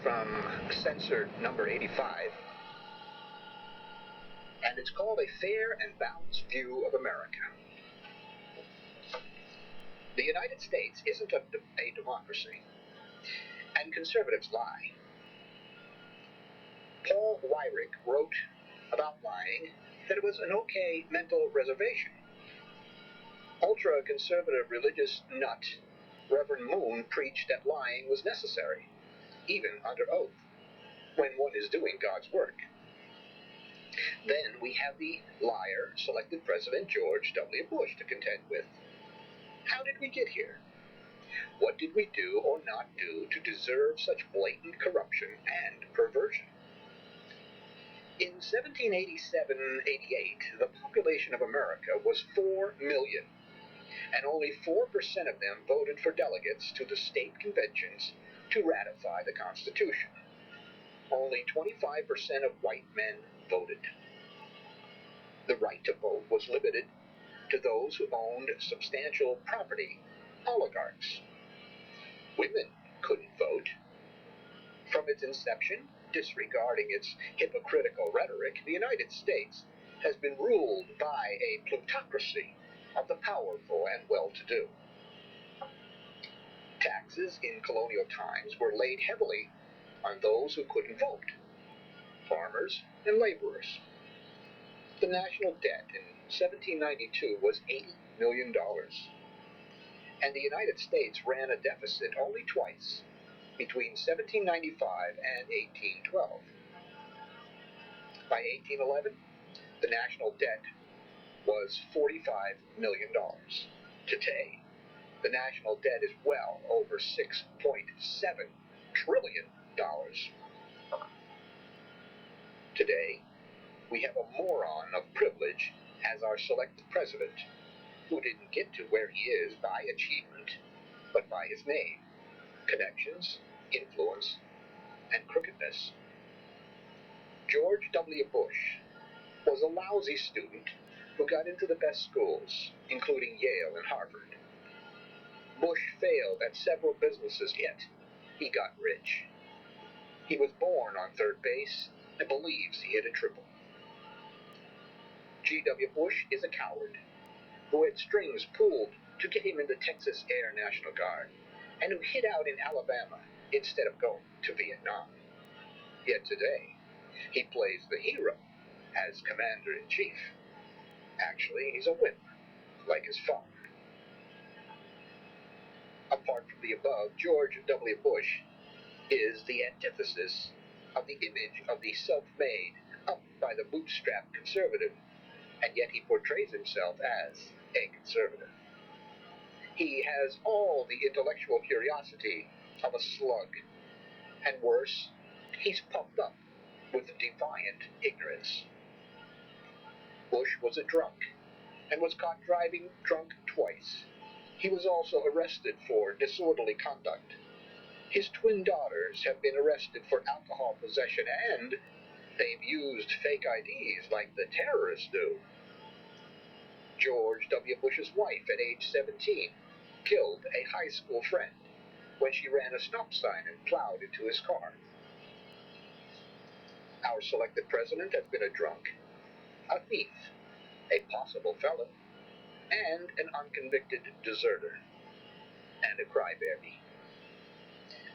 from Censored number 85, and it's called A Fair and Balanced View of America. The United States isn't a democracy, and conservatives lie. Paul Weyrich wrote about lying that it was an okay mental reservation. Ultra-conservative religious nut Reverend Moon preached that lying was necessary, even under oath, when one is doing God's work. Then we have the liar selected President George W. Bush to contend with. How did we get here? What did we do or not do to deserve such blatant corruption and perversion? In 1787-88, the population of America was 4 million, and only 4% of them voted for delegates to the state conventions to ratify the Constitution. Only 25% of white men voted. The right to vote was limited to those who owned substantial property, oligarchs. Women couldn't vote. From its inception, disregarding its hypocritical rhetoric, the United States has been ruled by a plutocracy of the powerful and well-to-do. Taxes in colonial times were laid heavily on those who couldn't vote, farmers and laborers. The national debt in 1792 was $80 million, and the United States ran a deficit only twice, between 1795 and 1812. By 1811, the national debt was $45 million. Today, the national debt is well over $6.7 trillion. Today, we have a moron of privilege as our selected president, who didn't get to where he is by achievement, but by his name, connections, influence, and crookedness. George W. Bush was a lousy student who got into the best schools, including Yale and Harvard. Bush failed at several businesses, yet he got rich. He was born on third base and believes he hit a triple. G.W. Bush is a coward who had strings pulled to get him in the Texas Air National Guard, and who hid out in Alabama instead of going to Vietnam. Yet today, he plays the hero as Commander-in-Chief. Actually, he's a wimp, like his father. Apart from the above, George W. Bush is the antithesis of the image of the self-made, up-by-the-bootstrap conservative, and yet he portrays himself as a conservative. He has all the intellectual curiosity of a slug, and worse, he's puffed up with defiant ignorance. Bush was a drunk, and was caught driving drunk twice. He was also arrested for disorderly conduct. His twin daughters have been arrested for alcohol possession, and they've used fake IDs like the terrorists do. George W. Bush's wife, at age 17, killed a high school friend when she ran a stop sign and plowed into his car. Our selected president has been a drunk, a thief, a possible felon, and an unconvicted deserter, and a crybaby.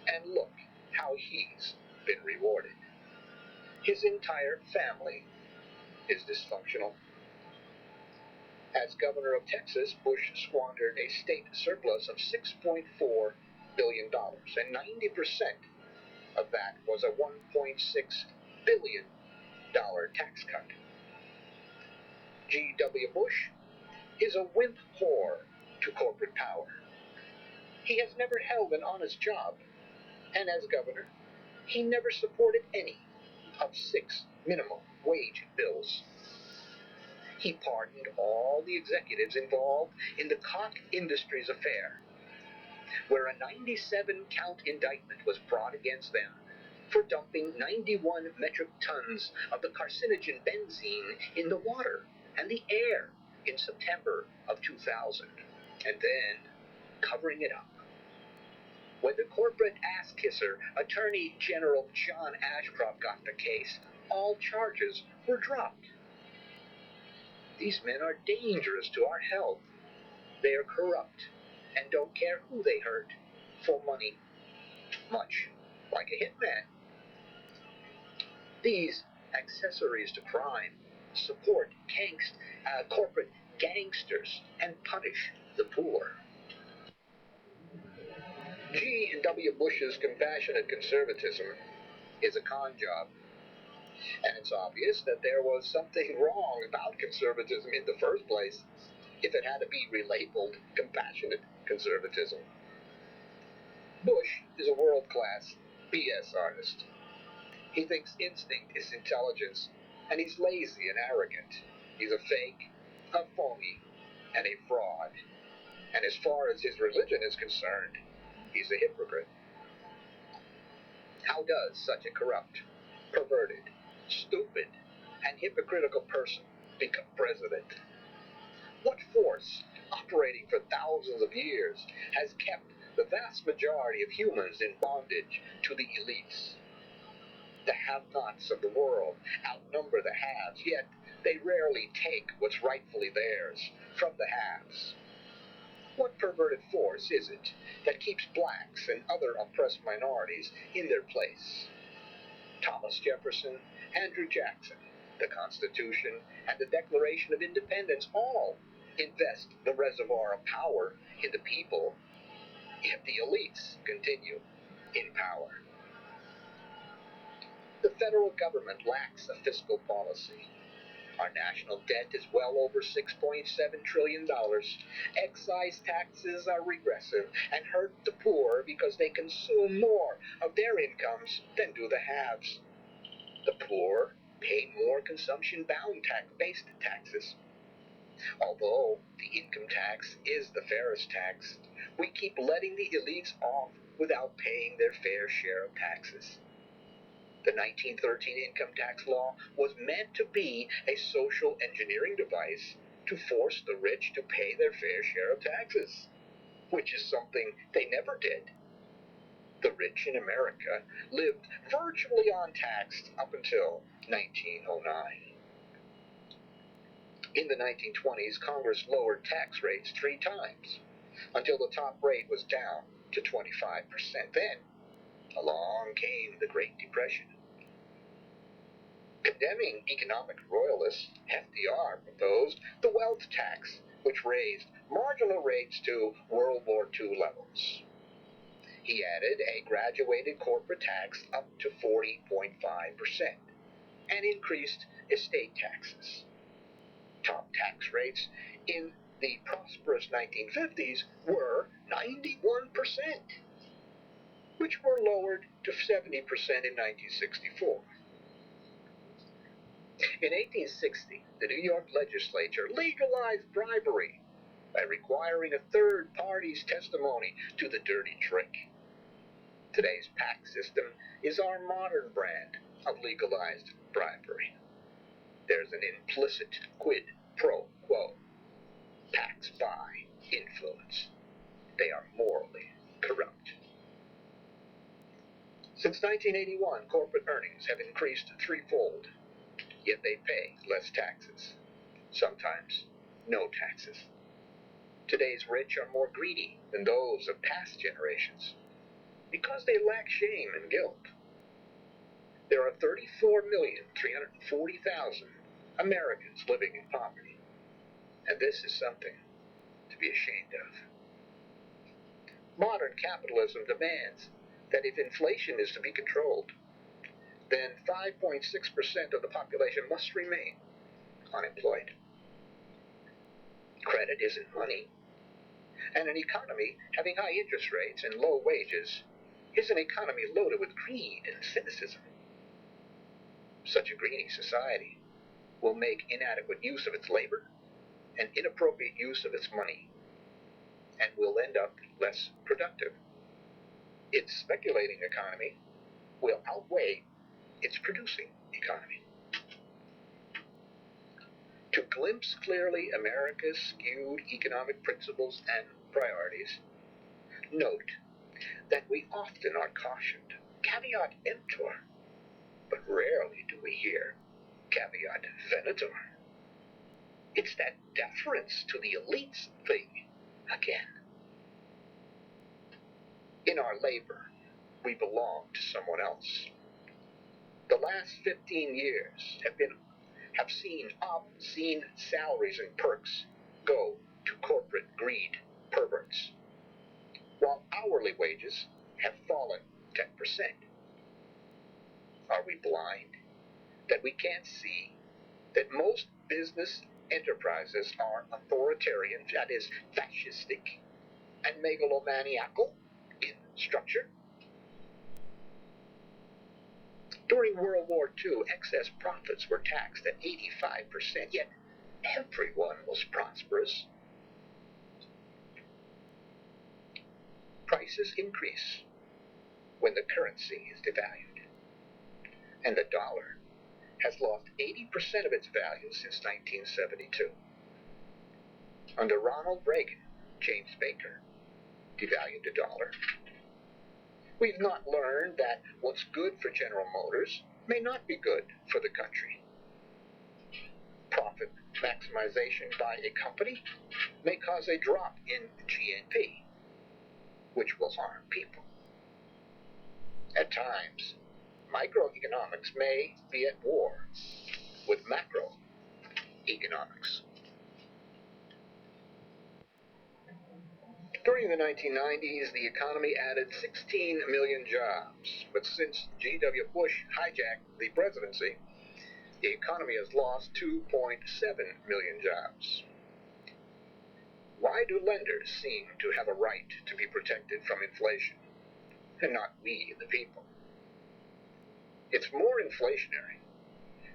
And look how he's been rewarded. His entire family is dysfunctional. As governor of Texas, Bush squandered a state surplus of $6.4 billion, and 90% of that was a $1.6 billion tax cut. G.W. Bush is a wimp whore to corporate power. He has never held an honest job, and as governor, he never supported any of 6 minimum wage bills. He pardoned all the executives involved in the Koch Industries affair, where a 97-count indictment was brought against them for dumping 91 metric tons of the carcinogen benzene in the water and the air in September of 2000, and then covering it up. When the corporate ass-kisser, Attorney General John Ashcroft got the case, all charges were dropped. These men are dangerous to our health. They are corrupt and don't care who they hurt for money, much like a hitman. These accessories to crime support corporate gangsters and punish the poor. G. W. Bush's compassionate conservatism is a con job, and it's obvious that there was something wrong about conservatism in the first place if it had to be relabeled compassionate conservatism. Bush is a world-class BS artist. He thinks instinct is intelligence, and he's lazy and arrogant. He's a fake, a phony, and a fraud. And as far as his religion is concerned, he's a hypocrite. How does such a corrupt, perverted, stupid, and hypocritical person become president? What force, operating for thousands of years, has kept the vast majority of humans in bondage to the elites? The have-nots of the world outnumber the haves, yet they rarely take what's rightfully theirs from the haves. What perverted force is it that keeps blacks and other oppressed minorities in their place? Thomas Jefferson, Andrew Jackson, the Constitution, and the Declaration of Independence all invest the reservoir of power in the people, yet the elites continue in power. The federal government lacks a fiscal policy. Our national debt is well over $6.7 trillion. Excise taxes are regressive and hurt the poor because they consume more of their incomes than do the haves. The poor pay more consumption-based taxes. Although the income tax is the fairest tax, we keep letting the elites off without paying their fair share of taxes. The 1913 income tax law was meant to be a social engineering device to force the rich to pay their fair share of taxes, which is something they never did. The rich in America lived virtually untaxed up until 1909. In the 1920s, Congress lowered tax rates 3 times, until the top rate was down to 25%. Then, along came the Great Depression. Condemning economic royalists, FDR proposed the wealth tax, which raised marginal rates to World War II levels. He added a graduated corporate tax up to 40.5% and increased estate taxes. Top tax rates in the prosperous 1950s were 91%, which were lowered to 70% in 1964. In 1860, the New York legislature legalized bribery by requiring a third party's testimony to the dirty trick. Today's PAC system is our modern brand of legalized bribery. There's an implicit quid pro quo. PACs buy influence. They are morally corrupt. Since 1981, corporate earnings have increased threefold, yet they pay less taxes, sometimes no taxes. Today's rich are more greedy than those of past generations because they lack shame and guilt. There are 34,340,000 Americans living in poverty, and this is something to be ashamed of. Modern capitalism demands that if inflation is to be controlled, then 5.6% of the population must remain unemployed. Credit isn't money, and an economy having high interest rates and low wages is an economy loaded with greed and cynicism. Such a greedy society will make inadequate use of its labor and inappropriate use of its money, and will end up less productive. Its speculating economy will outweigh its producing economy. To glimpse clearly America's skewed economic principles and priorities, note that we often are cautioned, caveat emptor, but rarely do we hear caveat venator. It's that deference to the elites thing again. In our labor, we belong to someone else. The last 15 years have seen obscene salaries and perks go to corporate greed perverts, while hourly wages have fallen 10%. Are we blind that we can't see that most business enterprises are authoritarian, that is, fascistic, and megalomaniacal in structure? During World War II, excess profits were taxed at 85%, yet everyone was prosperous. Prices increase when the currency is devalued, and the dollar has lost 80% of its value since 1972. Under Ronald Reagan, James Baker devalued the dollar. We've not learned that what's good for General Motors may not be good for the country. Profit maximization by a company may cause a drop in GNP, which will harm people. At times, microeconomics may be at war with macroeconomics. During the 1990s, the economy added 16 million jobs, but since G.W. Bush hijacked the presidency, the economy has lost 2.7 million jobs. Why do lenders seem to have a right to be protected from inflation, and not we, the people? It's more inflationary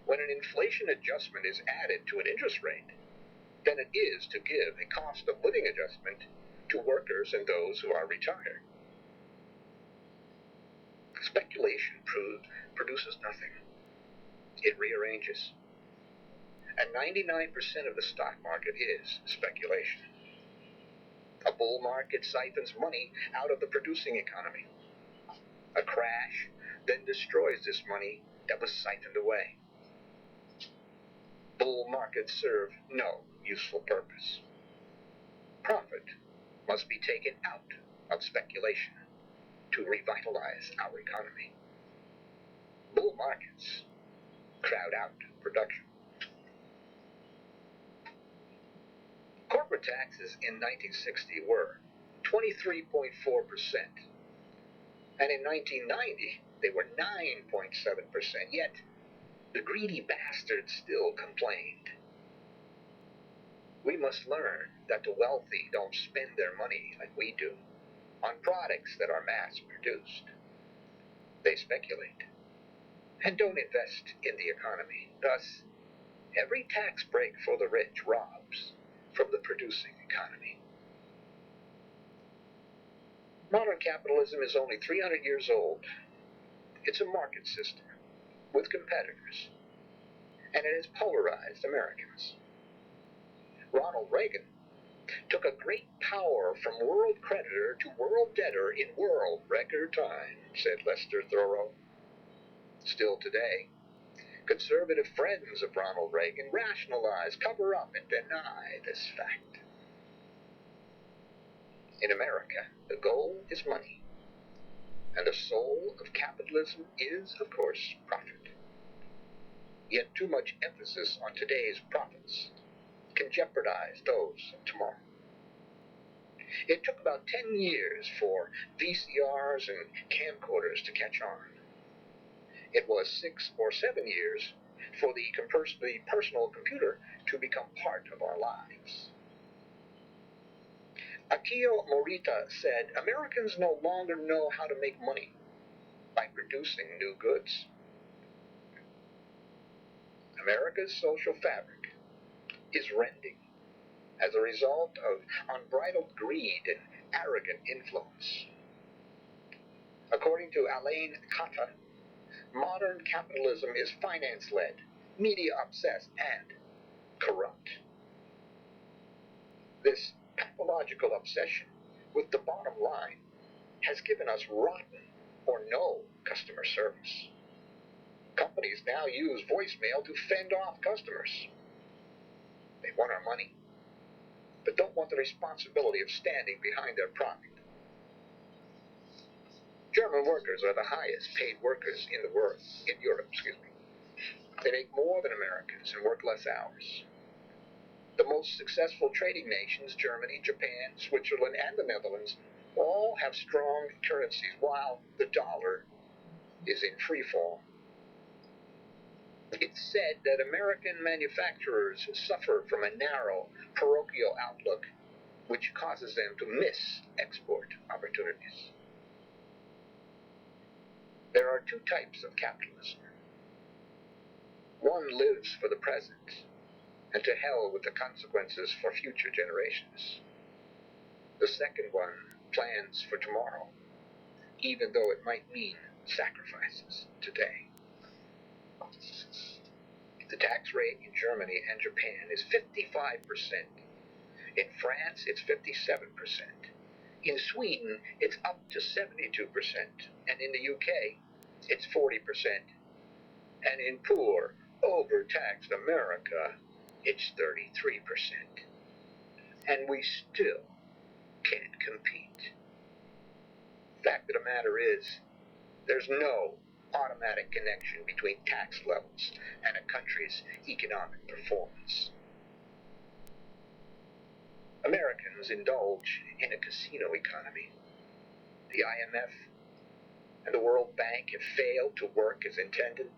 when an inflation adjustment is added to an interest rate than it is to give a cost of living adjustment to workers and those who are retired. Speculation produces nothing. It rearranges. And 99% of the stock market is speculation. A bull market siphons money out of the producing economy. A crash then destroys this money that was siphoned away. Bull markets serve no useful purpose. Profit must be taken out of speculation to revitalize our economy. Bull markets crowd out production. Corporate taxes in 1960 were 23.4%, and in 1990 they were 9.7%, yet the greedy bastards still complained. We must learn that the wealthy don't spend their money like we do on products that are mass-produced. They speculate and don't invest in the economy. Thus, every tax break for the rich robs from the producing economy. Modern capitalism is only 300 years old. It's a market system with competitors, and it has polarized Americans. Ronald Reagan took a great power from world creditor to world debtor in world record time, said Lester Thoreau. Still today, conservative friends of Ronald Reagan rationalize, cover up, and deny this fact. In America, the goal is money, and the soul of capitalism is, of course, profit. Yet too much emphasis on today's profits can jeopardize those of tomorrow. It took about 10 years for VCRs and camcorders to catch on. It was 6 or 7 years for the personal computer to become part of our lives. Akio Morita said, Americans no longer know how to make money by producing new goods. America's social fabric is rending as a result of unbridled greed and arrogant influence. According to Alain Kata, modern capitalism is finance-led, media-obsessed, and corrupt. This pathological obsession with the bottom line has given us rotten or no customer service. Companies now use voicemail to fend off customers. They want our money, but don't want the responsibility of standing behind their product. German workers are the highest paid workers in the world, in Europe, They make more than Americans and work less hours. The most successful trading nations, Germany, Japan, Switzerland, and the Netherlands, all have strong currencies, while the dollar is in free fall. It's said that American manufacturers suffer from a narrow, parochial outlook, which causes them to miss export opportunities. There are two types of capitalism. One lives for the present, and to hell with the consequences for future generations. The second one plans for tomorrow, even though it might mean sacrifices today. The tax rate in Germany and Japan is 55%. In France, it's 57%. In Sweden, it's up to 72%. And in the UK, it's 40%. And in poor, overtaxed America, it's 33%. And we still can't compete. Fact of the matter is, there's no automatic connection between tax levels and a country's economic performance. Americans indulge in a casino economy. The IMF and the World Bank have failed to work as intended,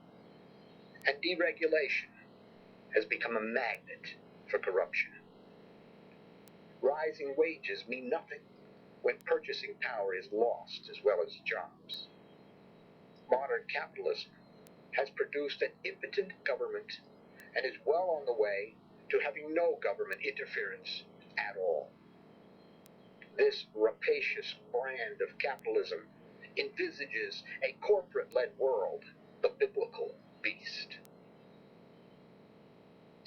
and deregulation has become a magnet for corruption. Rising wages mean nothing when purchasing power is lost as well as jobs. Modern capitalism has produced an impotent government and is well on the way to having no government interference at all. This rapacious brand of capitalism envisages a corporate-led world, the biblical beast.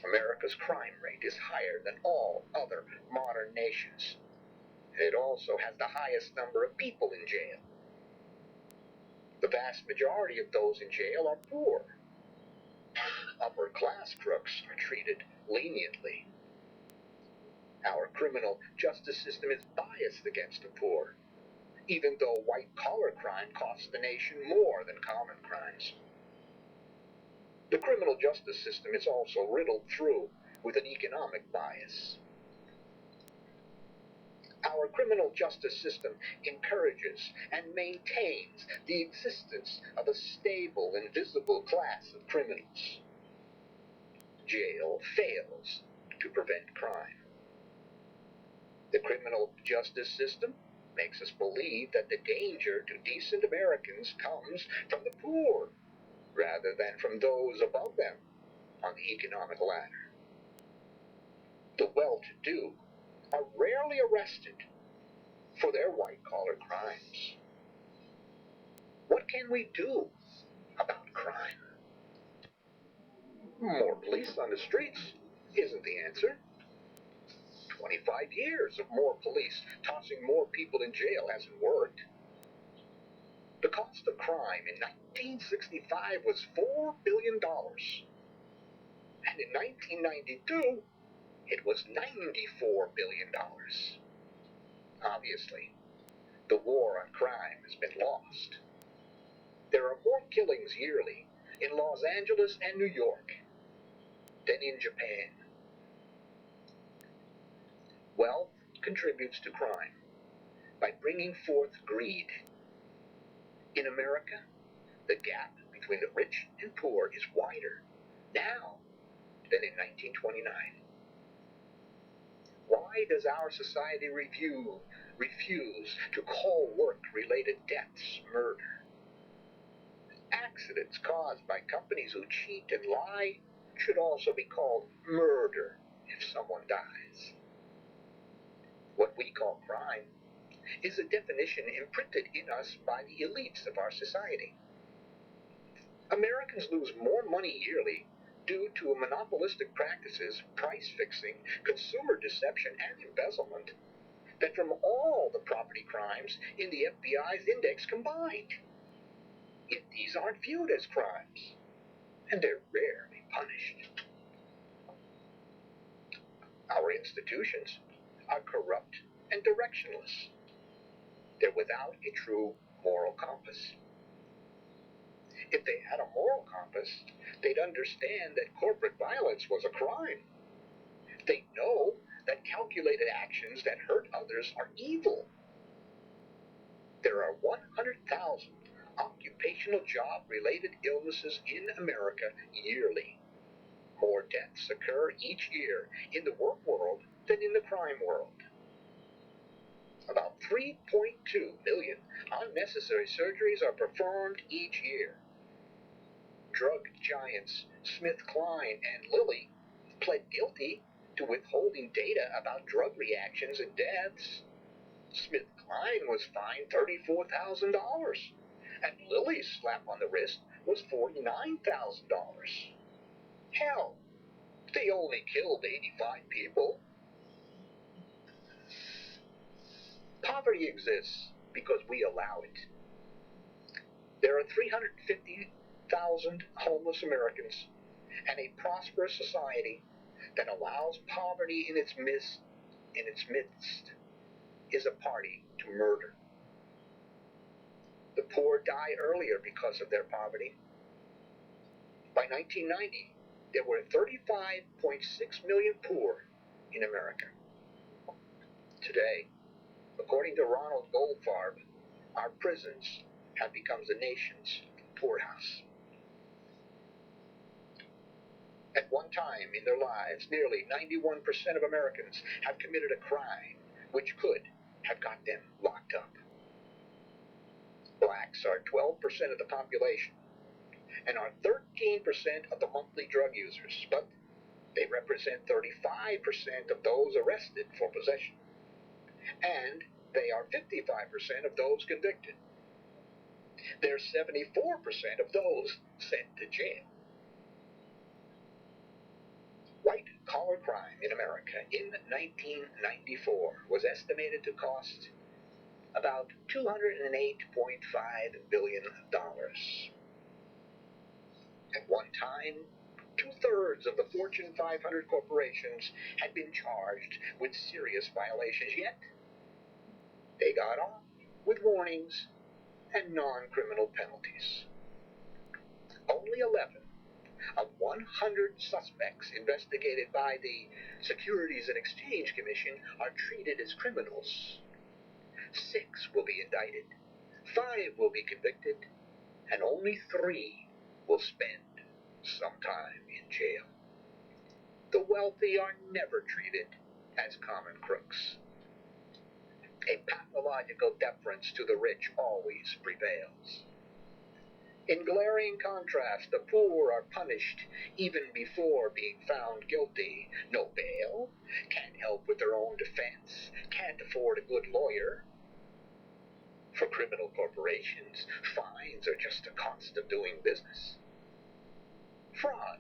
America's crime rate is higher than all other modern nations, and it also has the highest number of people in jail. The vast majority of those in jail are poor. Upper-class crooks are treated leniently. Our criminal justice system is biased against the poor, even though white-collar crime costs the nation more than common crimes. The criminal justice system is also riddled through with an economic bias. Our criminal justice system encourages and maintains the existence of a stable and visible class of criminals. Jail fails to prevent crime. The criminal justice system makes us believe that the danger to decent Americans comes from the poor, rather than from those above them on the economic ladder. The well-to-do are rarely arrested for their white-collar crimes. What can we do about crime? More police on the streets isn't the answer. 25 years of more police tossing more people in jail hasn't worked. The cost of crime in 1965 was $4 billion. And in 1992, it was $94 billion. Obviously, the war on crime has been lost. There are more killings yearly in Los Angeles and New York than in Japan. Wealth contributes to crime by bringing forth greed. In America, the gap between the rich and poor is wider now than in 1929. Why does our society refuse to call work-related deaths murder? Accidents caused by companies who cheat and lie should also be called murder if someone dies. What we call crime is a definition imprinted in us by the elites of our society. Americans lose more money yearly due to monopolistic practices, price fixing, consumer deception, and embezzlement than from all the property crimes in the FBI's index combined. Yet these aren't viewed as crimes, and they're rarely punished. Our institutions are corrupt and directionless. They're without a true moral compass. If they had a moral compass, they'd understand that corporate violence was a crime. They know that calculated actions that hurt others are evil. There are 100,000 occupational job-related illnesses in America yearly. More deaths occur each year in the work world than in the crime world. About 3.2 million unnecessary surgeries are performed each year. Drug giants SmithKline and Lilly pled guilty to withholding data about drug reactions and deaths. SmithKline was fined $34,000, and Lilly's slap on the wrist was $49,000. Hell, they only killed 85 people. Poverty exists because we allow it. There are 350,000 homeless Americans, and a prosperous society that allows poverty in its midst is a party to murder. The poor die earlier because of their poverty. By 1990, there were 35.6 million poor in America. Today, according to Ronald Goldfarb, our prisons have become the nation's poorhouse. At one time in their lives, nearly 91% of Americans have committed a crime which could have got them locked up. Blacks are 12% of the population and are 13% of the monthly drug users, but they represent 35% of those arrested for possession, and they are 55% of those convicted. They're 74% of those sent to jail. White-collar crime in America in 1994 was estimated to cost about $208.5 billion. At one time, 2/3 of the Fortune 500 corporations had been charged with serious violations, yet they got off with warnings and non-criminal penalties. Only 11 of 100 suspects investigated by the Securities and Exchange Commission are treated as criminals. 6 will be indicted, 5 will be convicted, and only 3 will spend some time in jail. The wealthy are never treated as common crooks. A pathological deference to the rich always prevails. In glaring contrast, the poor are punished even before being found guilty. No bail, can't help with their own defense, can't afford a good lawyer. For criminal corporations, fines are just a cost of doing business. Fraud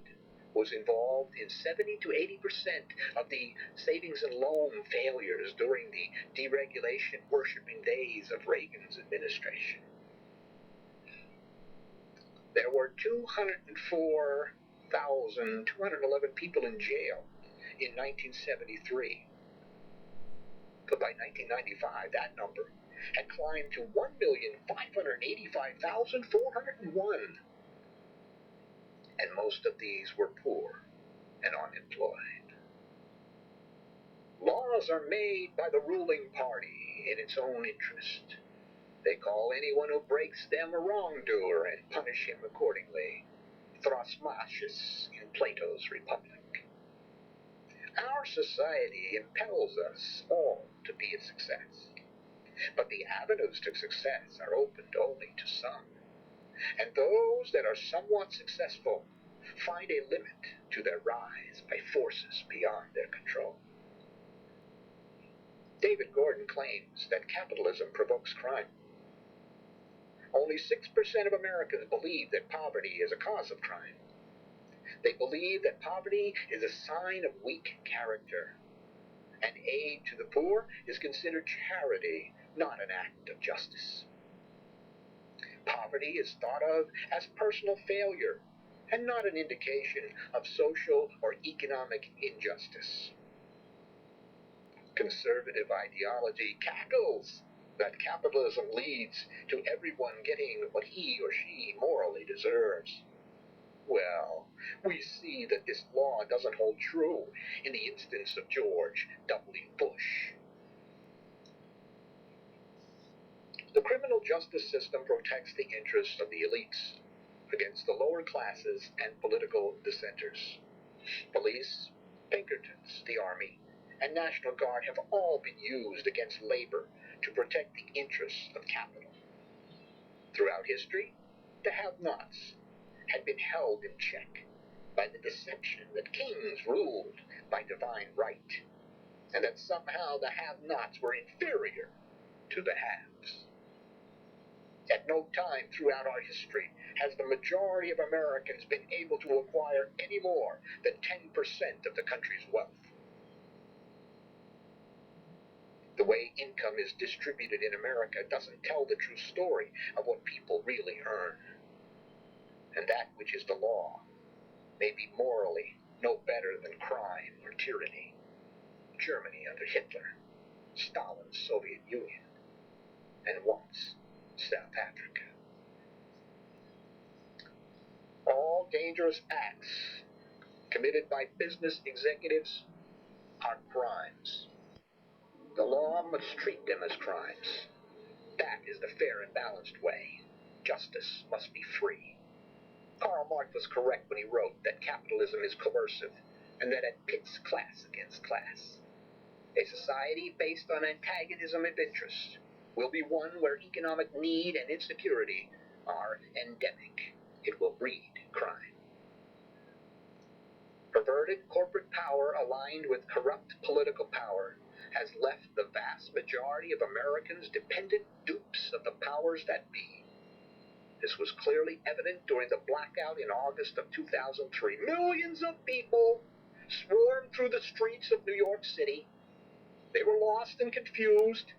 was involved in 70 to 80% of the savings and loan failures during the deregulation-worshipping days of Reagan's administration. There were 204,211 people in jail in 1973. But by 1995, that number had climbed to 1,585,401. And most of these were poor and unemployed. Laws are made by the ruling party in its own interest. They call anyone who breaks them a wrongdoer and punish him accordingly. Thrasmachus in Plato's Republic. Our society impels us all to be a success. But the avenues to success are opened only to some. And those that are somewhat successful find a limit to their rise by forces beyond their control. David Gordon claims that capitalism provokes crime. Only 6% of Americans believe that poverty is a cause of crime. They believe that poverty is a sign of weak character. and aid to the poor is considered charity, not an act of justice. Poverty is thought of as personal failure and not an indication of social or economic injustice. Conservative ideology cackles that capitalism leads to everyone getting what he or she morally deserves. Well, we see that this law doesn't hold true in the instance of George W. Bush. The criminal justice system protects the interests of the elites against the lower classes and political dissenters. Police, Pinkertons, the Army, and National Guard have all been used against labor to protect the interests of capital. Throughout history, the have-nots had been held in check by the deception that kings ruled by divine right, and that somehow the have-nots were inferior to the haves. At no time throughout our history has the majority of Americans been able to acquire any more than 10% of the country's wealth. The way income is distributed in America doesn't tell the true story of what people really earn. And that which is the law may be morally no better than crime or tyranny. Germany under Hitler, Stalin's Soviet Union, and once South Africa. All dangerous acts committed by business executives are crimes. The law must treat them as crimes. That is the fair and balanced way. Justice must be free. Karl Marx was correct when he wrote that capitalism is coercive and that it pits class against class. A society based on antagonism of interest will be one where economic need and insecurity are endemic. It will breed crime. Perverted corporate power aligned with corrupt political power has left the vast majority of Americans dependent dupes of the powers that be. This was clearly evident during the blackout in August of 2003. Millions of people swarmed through the streets of New York City. They were lost and confused,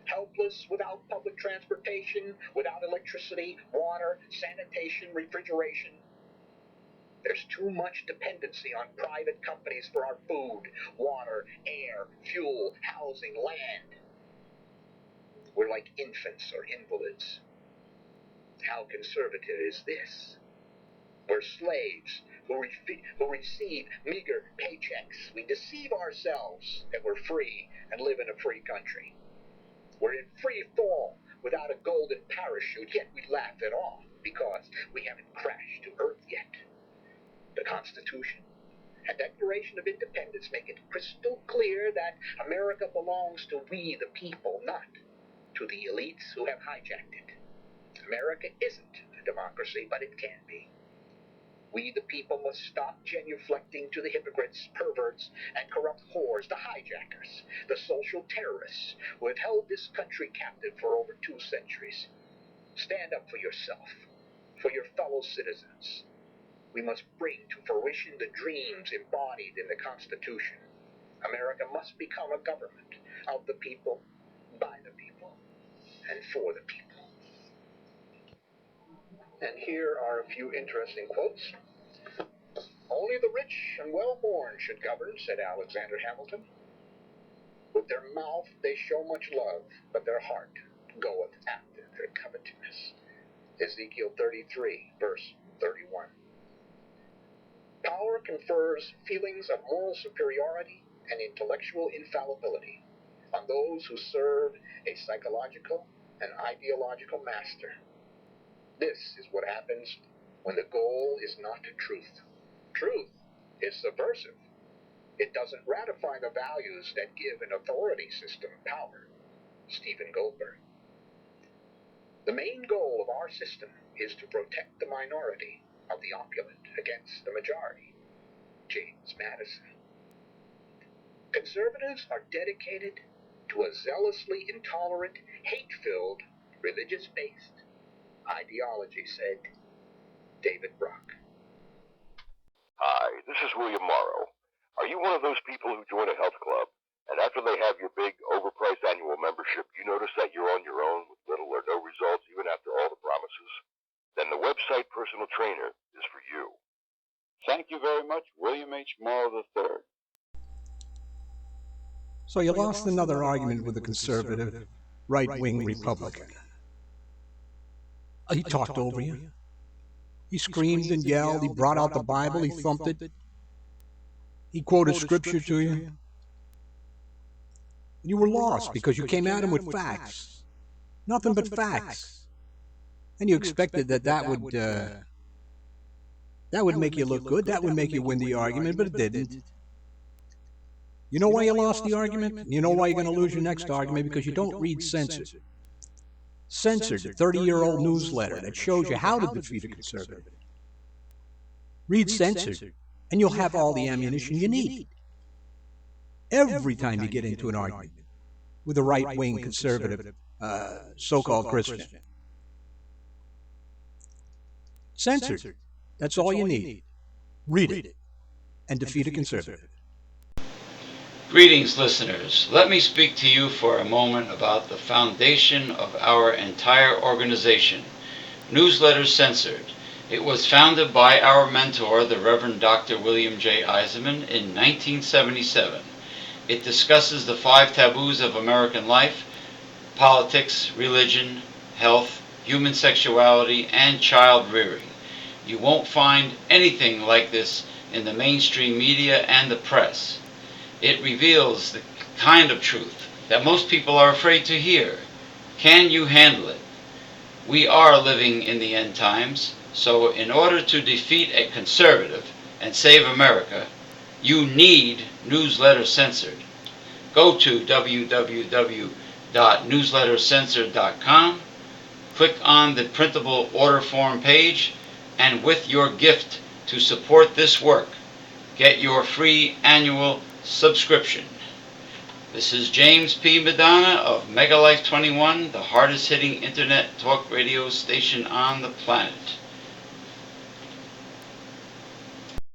helpless, without public transportation, without electricity, water, sanitation, refrigeration. There's too much dependency on private companies for our food, water, air, fuel, housing, land. We're like infants or invalids. How conservative is this? We're slaves who receive meager paychecks. We deceive ourselves that we're free and live in a free country. We're in free fall without a golden parachute, yet we laugh it off because we haven't crashed to earth yet. The Constitution and Declaration of Independence make it crystal clear that America belongs to we the people, not to the elites who have hijacked it. America isn't a democracy, but it can be. We the people must stop genuflecting to the hypocrites, perverts, and corrupt whores, the hijackers, the social terrorists who have held this country captive for over 2 centuries. Stand up for yourself, for your fellow citizens. We must bring to fruition the dreams embodied in the Constitution. America must become a government of the people, by the people, and for the people. And here are a few interesting quotes. Only the rich and well-born should govern, said Alexander Hamilton. With their mouth they show much love, but their heart goeth after their covetousness. Ezekiel 33, verse 31. Power confers feelings of moral superiority and intellectual infallibility on those who serve a psychological and ideological master. This is what happens when the goal is not truth. Truth is subversive. It doesn't ratify the values that give an authority system power. Stephen Goldberg. The main goal of our system is to protect the minority of the opulent against the majority. James Madison. Conservatives are dedicated to a zealously intolerant, hate-filled, religious-based ideology, said David Brock. Hi, this is William Morrow. Are you one of those people who join a health club And after they have your big, overpriced annual membership, you notice that you're on your own with little or no results even after all the promises, then the website personal trainer is for you. Thank you very much, William H. Morrow III. So you lost another argument with a conservative, right-wing Republican. He talked over you. He screamed and yelled. He brought out the Bible. He thumped it. He quoted scripture to you. You were lost because you came at him with facts. Nothing but facts. And you expected that would make you look good. That would make you win the argument, but it didn't. You know why you lost the argument? You know why you're going to lose your next argument? Because you don't read Censored. Censored, the 30-year-old newsletter that shows you how to defeat a conservative. Read Censored, and you'll have all the ammunition you need. Every time you get into an argument with a right-wing conservative, so-called Christian. Censored. That's all you need. Read it and defeat a conservative. Greetings, listeners. Let me speak to you for a moment about the foundation of our entire organization, Newsletters Censored. It was founded by our mentor, the Reverend Dr. William J. Eisenman, in 1977. It discusses the 5 taboos of American life: politics, religion, health, human sexuality, and child rearing. You won't find anything like this in the mainstream media and the press. It reveals the kind of truth that most people are afraid to hear. Can you handle it? We are living in the end times, so in order to defeat a conservative and save America, you need Newsletters Censored. Go to www.newslettercensored.com, click on the printable order form page, and with your gift to support this work, get your free annual subscription. This is James P. Madonna of Megalife 21, the hardest hitting internet talk radio station on the planet.